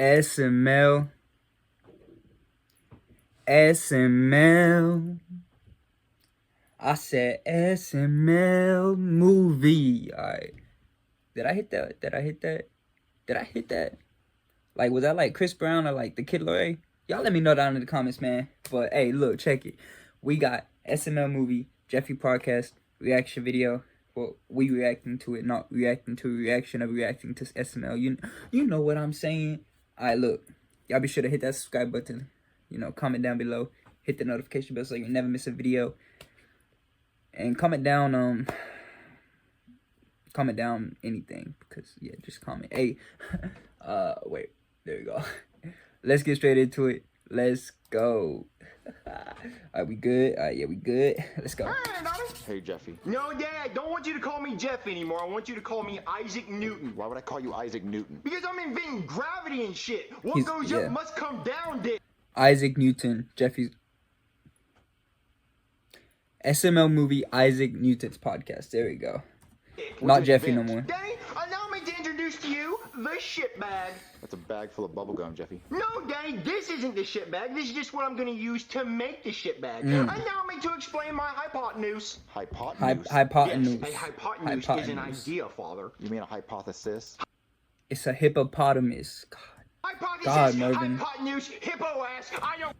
SML. SML. I said SML movie. Alright. Did I hit that? Did I hit that? Did I hit that? Like, was that like Chris Brown or like the Kid Laroi? Y'all let me know down in the comments, man. But hey, look, check it. We got SML movie, Jeffy podcast, reaction video. Well, we reacting to it, not reacting to a reaction of reacting to SML. You know what I'm saying? Alright, look. Y'all be sure to hit that subscribe button. You know, comment down below. Hit the notification bell so you never miss a video. And comment down anything. Because yeah, just comment. Hey, wait, there we go. Let's get straight into it. Let's go. Are we good? Yeah, we good. Let's go. Hey, Jeffy. No, Dad, I don't want you to call me Jeff anymore. I want you to call me Isaac Newton. Why would I call you Isaac Newton? Because I'm inventing gravity and shit. What goes up must come down, Dad. Isaac Newton, Jeffy's SML movie, Isaac Newton's podcast. There we go. Not Jeffy no more. Daddy, allow me to introduce to you the shit bag. That's a bag full of bubblegum, Jeffy. No, Daddy, this isn't the shit bag. This is just what I'm going to use to make the shit bag. Allow me to explain my hypotenuse. Hypotenuse? Hypotenuse. Yes, a hypotenuse is an idea, Father. You mean a hypothesis? It's a hippopotamus. Hypothesis, Marvin. hypotenuse, hippo ass. I don't.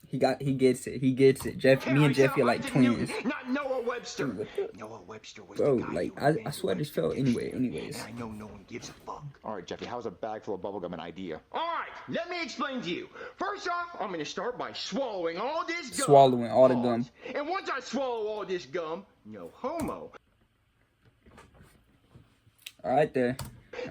He gets it. He gets it. Me and Jeffy are like twins. Not Noah Webster. Noah Webster was Bro, the guy like who I swear this fell anyways. And I know no one gives a fuck. All right, Jeffy, how's a bag full of bubblegum an idea? All right, let me explain to you. First off, I'm going to start by swallowing all this gum. Swallowing all the gum. And once I swallow all this gum, no homo. All right there.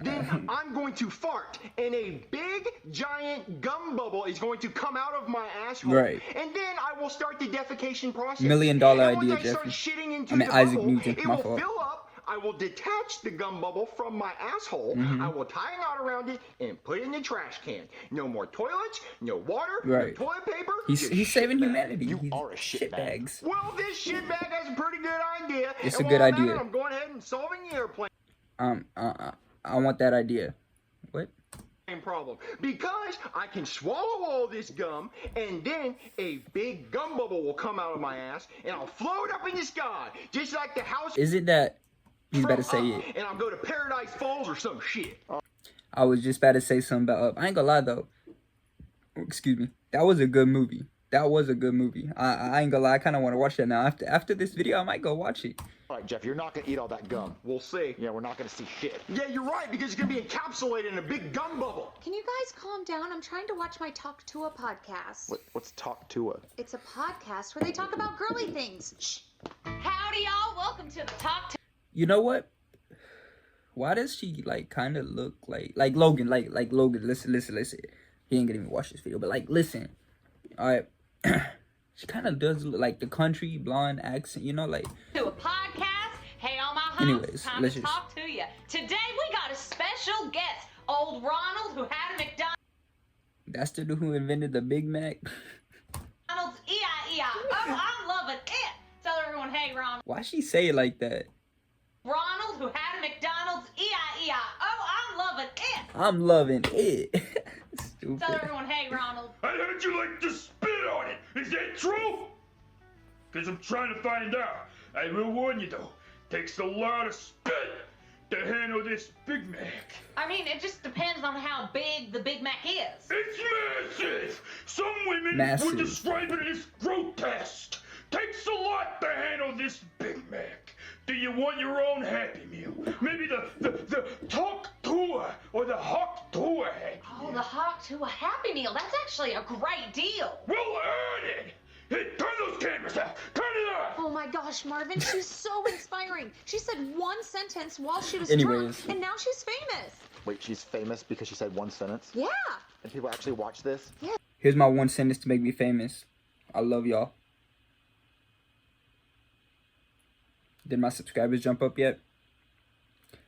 Then I'm going to fart, and a big, giant gum bubble is going to come out of my asshole. Right. And then I will start the defecation process. $1 million idea, once I Jeffy. start shitting into I mean, the Isaac bubble, Newton, it my will fault. fill up. I will detach the gum bubble from my asshole. I will tie a knot around it and put it in the trash can. No more toilets, no water, Right. no toilet paper. He's saving humanity. You are a shit bag. bags. Well, this shit bag has a pretty good idea. It's and a good while I'm at idea. it, I'm going ahead and solving the airplane I want that idea. What? problem because I can swallow all this gum and then a big gum bubble will come out of my ass and I'll float up in the sky just like the house. Is it that he's about to say it? And I'll go to Paradise Falls or some shit. I was just about to say something about I ain't gonna lie though. Excuse me. That was a good movie. That was a good movie. I ain't gonna lie. I kind of want to watch that now. After this video, I might go watch it. All right, Jeff, you're not going to eat all that gum. We'll see. Yeah, we're not going to see shit. Yeah, you're right, because it's going to be encapsulated in a big gum bubble. Can you guys calm down? I'm trying to watch my Talk to a podcast. What's Talk to a? It's a podcast where they talk about girly things. Shh. Howdy, y'all. Welcome to the Talk to... You know what? Why does she, like, kind of look like Logan? Like Logan. Listen. He ain't gonna even watch this video, but, like, listen. All right. She kind of does look like the country blonde accent, you know, like. To a podcast. Hey, all my homies. Anyways, time let's to just talk to you. Today we got a special guest, old Ronald, who had a McDonald's. That's the dude who invented the Big Mac. E-I-E-I. Oh, I'm loving it. Tell everyone, hey, Ronald. Why she say it like that? Ronald, who had a McDonald's. E-I-E-I. Oh, I'm loving it. I'm loving it. Stupid. Tell everyone, hey, Ronald. I heard you like to spit on it. Is that true? Because I'm trying to find out. I will warn you, though. Takes a lot of spit to handle this Big Mac. I mean, it just depends on how big the Big Mac is. It's massive. Some women Massive. would describe it as grotesque. Takes a lot to handle this Big Mac. Do you want your own Happy Meal? Maybe the Talk Tour or the Hawk Tour Happy Oh, Meal. the Hawk to a Happy Meal. That's actually a great deal. Well earned it. Hey, turn those cameras off. Turn it off. Oh my gosh, Marvin, she's so inspiring. She said one sentence while she was Anyways. drunk, and now she's famous. Wait, she's famous because she said one sentence? Yeah. And people actually watch this? Here's my one sentence to make me famous. I love y'all. Did my subscribers jump up yet?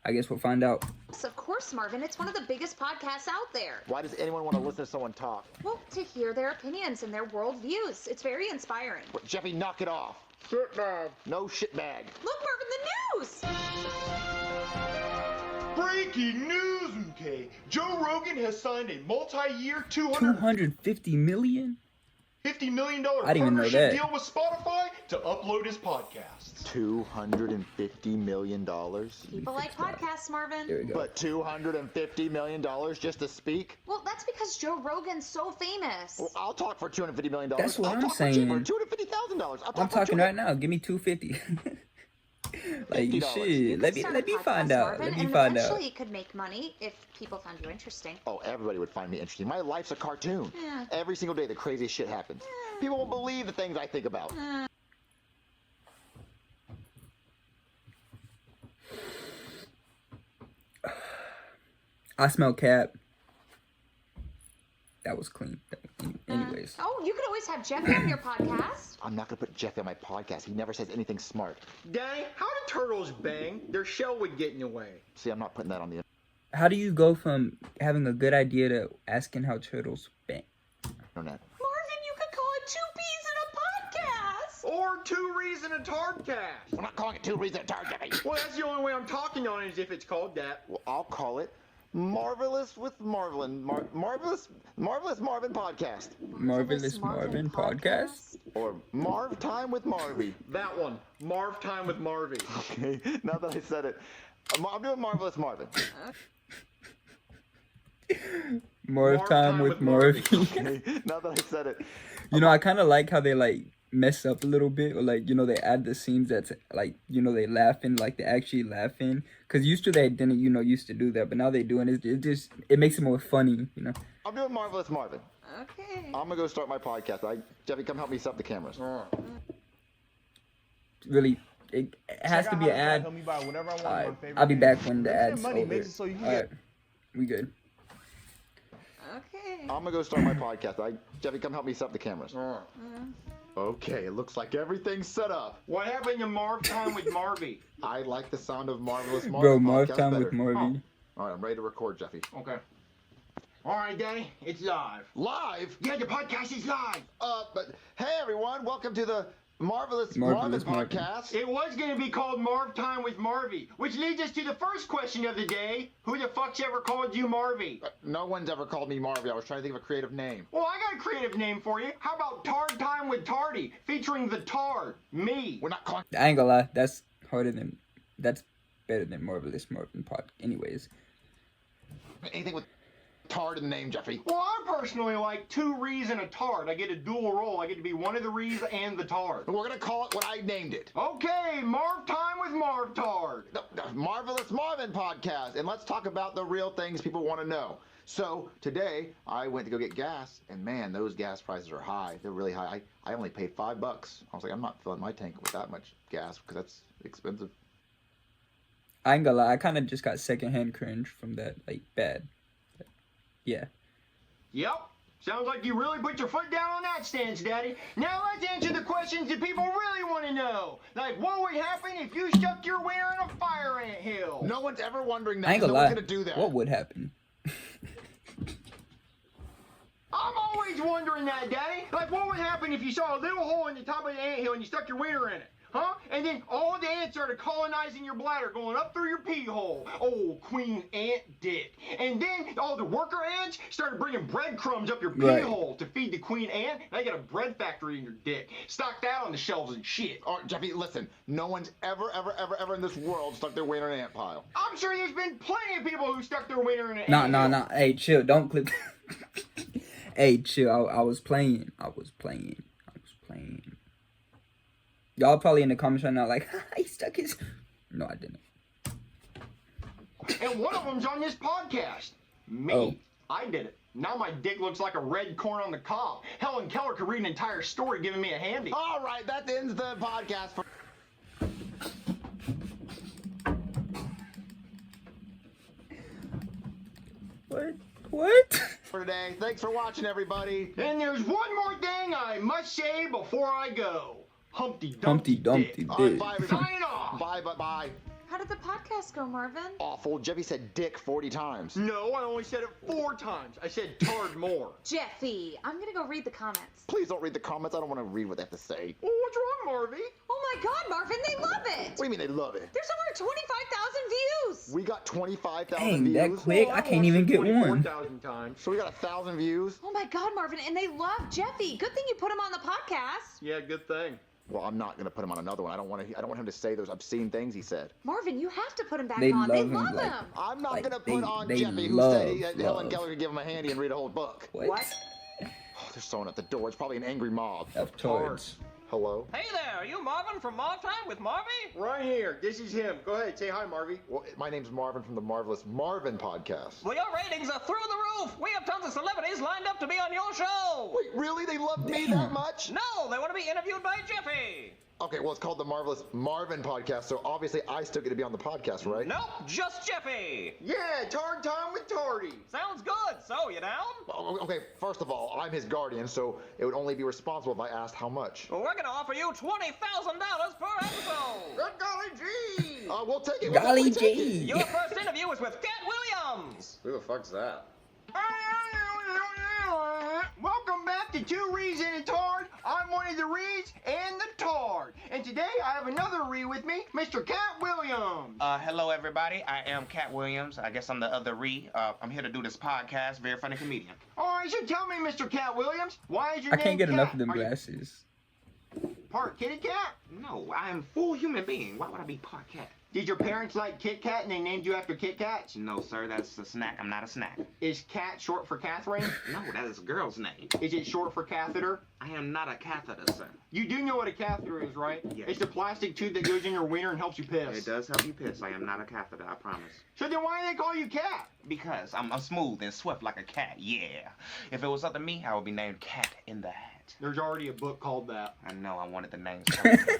I guess we'll find out. Yes, of course, Marvin. It's one of the biggest podcasts out there. Why does anyone want to listen to someone talk? Well, to hear their opinions and their worldviews. It's very inspiring. What, Jeffy, knock it off. Shit bag. No shit bag. Look, Marvin, the news! Breaking news Okay, Joe Rogan has signed a multi-year $250 million? $50 million I didn't even know partnership that. deal with Spotify to upload his podcasts. $250 million? People like podcasts, Marvin. There we go. But $250 million just to speak? Well, that's because Joe Rogan's so famous. Well, I'll talk for $250 million. That's what I'll I'm talk saying. For cheaper, $250,000. I'm talking right now. Give me 250. Like $50. shit. You Let could start me a podcast, find out. Marvin, Let me and find out. eventually you could make money if people found you interesting. Oh, everybody would find me interesting. My life's a cartoon. Yeah. Every single day, the craziest shit happens. People won't believe the things I think about. I smell cat. That was clean. Anyways. Oh, you could always have Jeffy on your podcast. I'm not gonna put Jeffy on my podcast. He never says anything smart. Danny, how do turtles bang? Their shell would get in the way. See, I'm not putting that on the How do you go from having a good idea to asking how turtles bang? internet. Marvin, you could call it Two Peas in a Podcast. Or Two Reason a Tardcast. We're not calling it 2 reasons to target Jeffy. Well, that's the only way I'm talking on it is if it's called that. Well, I'll call it Marvelous with Marvelin. Marvelous Marvin podcast. Marvelous Marvin podcast? Or Marv Time with Marvy. That one. Marv Time with Marvy. Okay, now that I said it. I'm doing Marvelous Marvin. Marv time with Marvy. Okay, now that I said it. You know, I kind of like how they like mess up a little bit, or like, you know, they add the scenes that's like, you know, they laughing, like they actually laughing. Cause used to they didn't, you know, used to do that, but now they doing it. It makes it more funny, you know. I'm doing Marvelous Marvin. Okay. I'm gonna go start my podcast. Jeffy, come help me set up the cameras. Really, it has to be an ad. Help me buy whatever I want. Alright, My favorite I'll be game. back when the Make that ad's money, over. makes it so you can Alright, we good. Okay. I'm gonna go start my podcast. Jeffy, come help me set up the cameras. Okay, it looks like everything's set up. What happened to Marv Time with Marvy? I like the sound of Marvelous Marvin. Bro, Marv podcast time better. with Marvy. All right, I'm ready to record, Jeffy. Okay. All right, Danny, it's live. Live? Yeah, the podcast is live. But hey, everyone, welcome to the Marvelous Marvelous Marvin Marvin. podcast. It was going to be called Marv Time with Marvy, which leads us to the first question of the day. Who the fuck's ever called you Marvy? No one's ever called me Marvy. I was trying to think of a creative name. Well, I got a creative name for you. How about Tard Time with Tardy, featuring the Tard, me? We're not calling. I ain't gonna lie, that's better than Marvelous Marvin pod. Anyways, Anything with Tard in the name, Jeffy. Well, I personally like 2 Rees and a Tard. I get a dual role. I get to be one of the Rees and the Tard. We're gonna call it what I named it. Okay, Marv Time with Marv Tard. The Marvelous Marvin podcast, and let's talk about the real things people want to know. So today I went to go get gas, and man, those gas prices are high. They're really high. I only paid $5. I was like, I'm not filling my tank with that much gas because that's expensive. I ain't gonna lie, I kind of just got secondhand cringe from that, like, bad. Yeah. Yep. Sounds like you really put your foot down on that stance, Daddy. Now let's answer the questions that people really want to know. Like, what would happen if you stuck your wiener in a fire ant hill? No one's ever wondering I that. ain't 'Cause gonna no lie. one's gonna do that. What would happen? I'm always wondering that, Daddy. Like, what would happen if you saw a little hole in the top of the anthill and you stuck your wiener in it? Huh? And then all the ants started colonizing your bladder, going up through your pee hole. Oh, queen ant dick. And then all the worker ants started bringing breadcrumbs up your pee Right. hole to feed the queen ant. They got a bread factory in your dick. Stock that on the shelves and shit. Oh, Jeffy, listen. No one's ever in this world stuck their wiener in an ant pile. I'm sure there's been plenty of people who stuck their wiener in an Nah. anthill. Hey, chill. Don't clip. Hey, chill. I was playing. Y'all probably in the comments right now like, he stuck his... No, I didn't. And one of them's on this podcast. Me. Oh. I did it. Now my dick looks like a red corn on the cob. Helen Keller could read an entire story giving me a handy. All right, that ends the podcast for. What? For today. Thanks for watching, everybody. And there's one more thing I must say before I go. Humpty Dumpty, Humpty Dumpty Dick. All right, Dick. bye, everybody. Sign off. Bye. How did the podcast go, Marvin? Awful. Jeffy said dick 40 times. No, I only said it 4 times. I said tard more. Jeffy, I'm gonna go read the comments. Please don't read the comments. I don't want to read what they have to say. Well, what's wrong, Marvy? Oh my God, Marvin, they love it. What do you mean they love it? There's over 25,000 views. We got 25,000 Dang, views. that quick? I can't even get one. 24,000 times. So we got 1,000 views. Oh my God, Marvin, and they love Jeffy. Good thing you put him on the podcast. Yeah, good thing. Well, I'm not gonna put him on another one. I don't want him to say those obscene things he said. Marvin, you have to put him back They on. love They him, love like- him. I'm not Like, gonna put on they Jeffy who love, said Helen love. Keller could give him a handy and read a whole book. What? Oh, there's someone at the door. It's probably an angry mob. Of course. Hello? Hey there, are you Marvin from Mob Time with Marvy? Right here. This is him. Go ahead. Say hi, Marvy. Well, my name's Marvin from the Marvelous Marvin podcast. Well, your ratings are through the roof. We have tons of celebrities lined up to be on your show. Wait, really? They love me that much? No, they want to be interviewed by Jeffy. Okay, well, it's called the Marvelous Marvin podcast, so obviously I still get to be on the podcast, right? Nope, just Jeffy. Yeah, Tard Time with Tardy. Sounds good. So, you down? Oh, okay, first of all, I'm his guardian, so it would only be responsible if I asked how much. Well, we're going to offer you $20,000 per episode. Good golly gee. We'll take it. Golly We'll take gee. Your first interview is with Cat Williams. Who the fuck's that? Welcome back to Two Reeds and a Tard. I'm one of the Reeds and the Tard. And today I have another Reed with me, Mr. Cat Williams. Hello, everybody. I am Cat Williams. I guess I'm the other Ree. I'm here to do this podcast. Very funny comedian. All right, so tell me, Mr. Cat Williams, why is your I name can't get Cat? enough of them Are you glasses. part kitty cat? No, I am full human being. Why would I be part cat? Did your parents like Kit Kat and they named you after Kit Kats? No, sir. That's a snack. I'm not a snack. Is Cat short for Catherine? No, that is a girl's name. Is it short for catheter? I am not a catheter, sir. You do know what a catheter is, right? Yes. It's the plastic tube that goes in your wiener and helps you piss. It does help you piss. I am not a catheter. I promise. So then why do they call you Cat? Because I'm smooth and swift like a cat. Yeah. If it was up to me, I would be named Cat in the Hat. There's already a book called that. I know. I wanted the name so bad.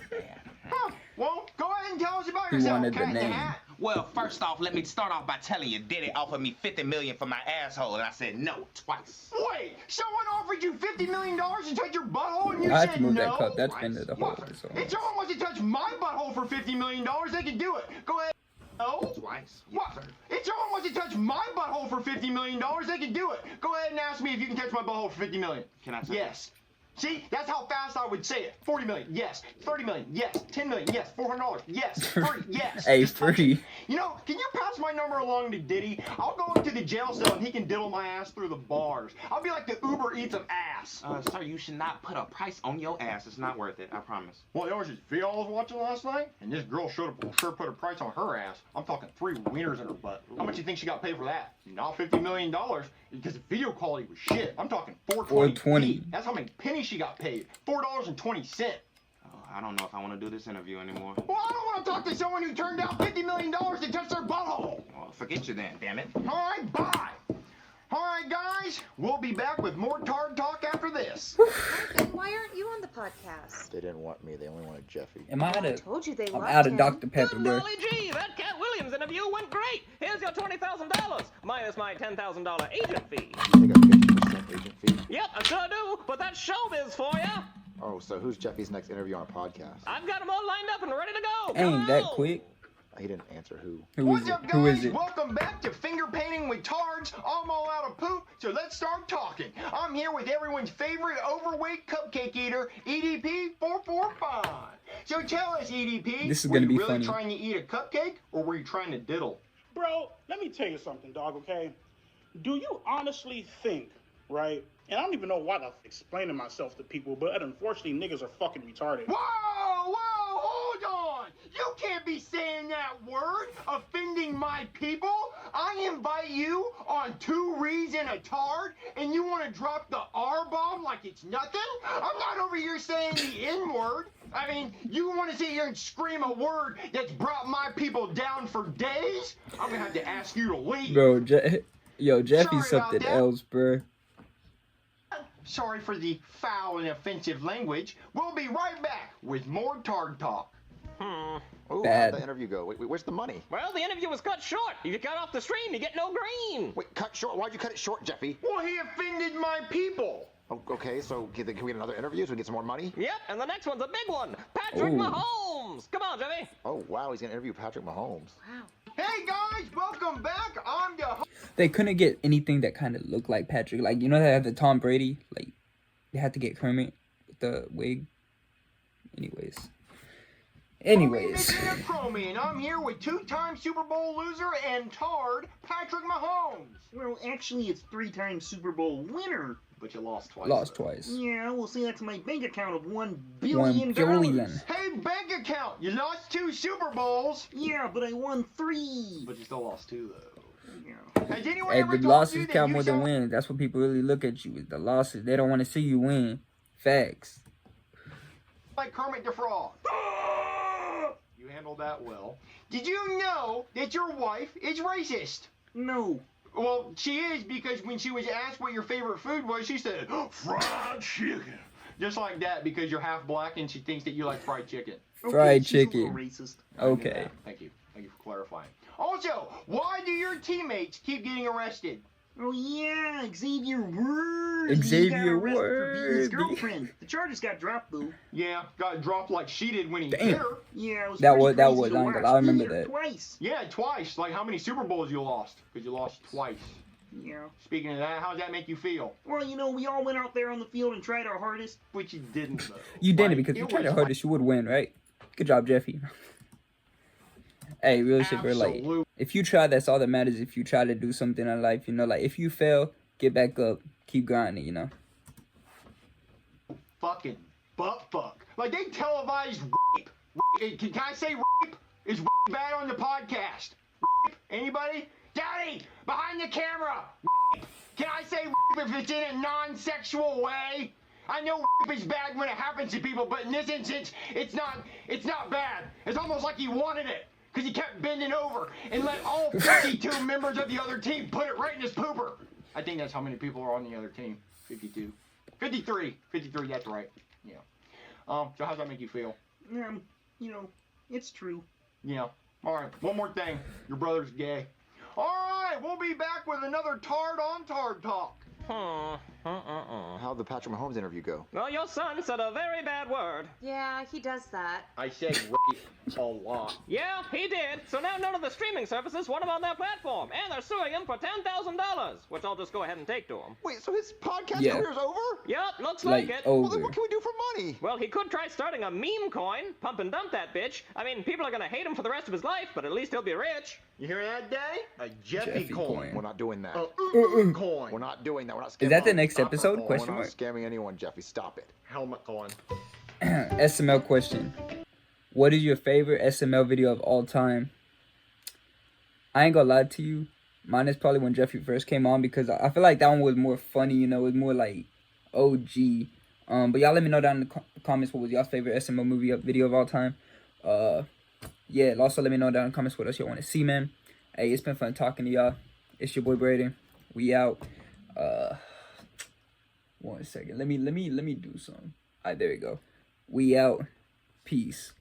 Huh. Well, go ahead and tell us about He yourself, wanted the Cat in the name. Hat. Well, first off, let me start off by telling you, Diddy offered me $50 million for my asshole, and I said no twice. Wait, someone offered you $50 million to touch your butthole and you I have said to move no? that cup. That's been the whole What? episode. If someone wants to touch my butthole for $50 million, they can do it. Go ahead. No? Twice? What? Yes, sir. If someone wants to touch my butthole for $50 million, they can do it. Go ahead and ask me if you can touch my butthole for $50 million. Can I touch Yes. See, that's how fast I would say it. 40 million, yes. 30 million, yes. 10 million, yes. $400, yes. Free, yes. Hey, Just touch free. it. You know, can you pass my number along to Diddy? I'll go into the jail cell and he can diddle my ass through the bars. I'll be like the Uber Eats of ass. Sir, you should not put a price on your ass. It's not worth it. I promise. Well, there was this video I was watching last night, and this girl sure put a price on her ass. I'm talking 3 wieners in her butt. How much you think she got paid for that? Not $50 million, because the video quality was shit. I'm talking 420. That's how many pennies she got paid. $4.20. Oh, I don't know if I want to do this interview anymore. Well, I don't want to talk to someone who turned down $50 million to touch their butthole. Well, forget you then, damn it. All right, bye. All right, guys, we'll be back with more Tard Talk after this. Then why aren't you on the podcast? They didn't want me. They only wanted Jeffy. Am I out I of? told you they I'm loved out of him. Dr. Pepper, Good bro. golly gee, that Cat Williams interview went great. Here's your $20,000 minus my $10,000 agent fee. You take a 50% agent fee? Yep, I sure do, but that's showbiz for ya. Oh, so who's Jeffy's next interview on a podcast? I've got them all lined up and ready to go. Ain't that Go! quick? He didn't answer who. Who is What's it? up, guys? Who is it? Welcome back to Finger Painting with Tards. I'm all out of poop, so let's start talking. I'm here with everyone's favorite overweight cupcake eater, EDP 445. So tell us, EDP, This is were gonna you be really funny. trying to eat a cupcake, or were you trying to diddle? Bro, let me tell you something, dog, okay? Do you honestly think, right? And I don't even know why I'm explaining myself to people, but unfortunately, niggas are fucking retarded. Whoa, hold on. You can't be saying that word, offending my people. I invite you on 2 Reeds and a Tard, and you want to drop the R-bomb like it's nothing? I'm not over here saying the N-word. I mean, you want to sit here and scream a word that's brought my people down for days? I'm going to have to ask you to leave. Bro, Jeffy's Sorry about something that. else, bro. Sorry for the foul and offensive language. We'll be right back with more Tard Talk. Oh, Bad. how'd the interview go? Wait, where's the money? Well, the interview was cut short. If you cut off the stream, you get no green. Wait, cut short? Why'd you cut it short, Jeffy? Well, he offended my people. Oh, okay, so can we get another interview so we get some more money? Yep, and the next one's a big one. Patrick Ooh. Mahomes. Come on, Jeffy. Oh, wow, he's gonna interview Patrick Mahomes. Hey guys, welcome back. I'm the They couldn't get anything that kind of looked like Patrick. Like, you know, they had the Tom Brady. Like, they had to get Kermit with the wig. Anyways, Anyways, Nick Cromie, and I'm here with two-time Super Bowl loser and tard Patrick Mahomes. Well, actually, it's 3-time Super Bowl winner. But you lost twice. lost though. twice. Yeah, we'll see that's my bank account of $1 $1 billion. billion. Hey, bank account! You lost 2 Super Bowls. Yeah, but I won 3. But you still lost 2, though. Yeah. Has anyone Hey, ever the told losses you that count you more than sound wins. That's what people really look at you with. The losses. They don't want to see you win. Facts. like Kermit the Frog? You handled that well. Did you know that your wife is racist? No. Well, she is, because when she was asked what your favorite food was, she said, fried chicken. Just like that, because you're half black and she thinks that you like fried chicken. Fried she's a chicken. little racist. Okay. Thank you. Thank you for clarifying. Also, why do your teammates keep getting arrested? Oh yeah, Xavier Word. Xavier He got arrested for beating his Word. girlfriend. The charges got dropped though. Yeah, got dropped like she did when he Damn. hit her. Yeah, it was That pretty was- that crazy was to I ain't gonna watch. lie, I remember He hit her that. twice. Yeah, twice. Like how many Super Bowls you lost? Because you lost twice. Yeah. Speaking of that, how does that make you feel? Well, you know, we all went out there on the field and tried our hardest. Which you didn't, though. You did it Like, because if you it tried was your hardest, you would win, right? Good job, Jeffy. Hey, real shit, bro. Like, Absolute. if you try, that's all that matters. If you try to do something in life, you know, like, if you fail, get back up, keep grinding, you know. Fucking butt fuck. Like they televised rape. Can I say rape? Is rape bad on the podcast? Rape? Anybody? Daddy, behind the camera. Rape. Can I say rape if it's in a non-sexual way? I know rape is bad when it happens to people, but in this instance, it's not bad. It's almost like he wanted it, because he kept bending over and let all 52 members of the other team put it right in his pooper. I think that's how many people are on the other team. 52. 53, that's right. Yeah. So how's that make you feel? You know, it's true. Yeah. All right. One more thing. Your brother's gay. All right. We'll be back with another Tard on Tard talk. How'd the Patrick Mahomes interview go? Well, your son said a very bad word. Yeah, he does that. I said rape a lot. Yeah, he did. So now none of the streaming services want him on their platform, and they're suing him for $10,000, which I'll just go ahead and take to him. Wait, so his podcast Yeah. career's over? Yup, looks like Like, it. Well, then over. what can we do for money? Well, he could try starting a meme coin, pump and dump that bitch. I mean, people are gonna hate him for the rest of his life, but at least he'll be rich. You hear that, Daddy? A Jeffy, Jeffy coin. coin. We're not doing that. Coin. We're not doing that. We're not scamming. Is that the anyone. next Stop it. episode? We're Question not mark. scamming anyone, Jeffy. Stop it. Helmet coin. SML question. What is your favorite SML video of all time? I ain't gonna lie to you. Mine is probably when Jeffy first came on, because I feel like that one was more funny, you know, it was more like OG. But y'all let me know down in the comments what was y'all's favorite SML movie video of all time. Yeah, also let me know down in the comments what else y'all want to see, man. Hey, it's been fun talking to y'all. It's your boy Braden. We out. 1 second. Let me do something. Alright, there we go. We out. Peace.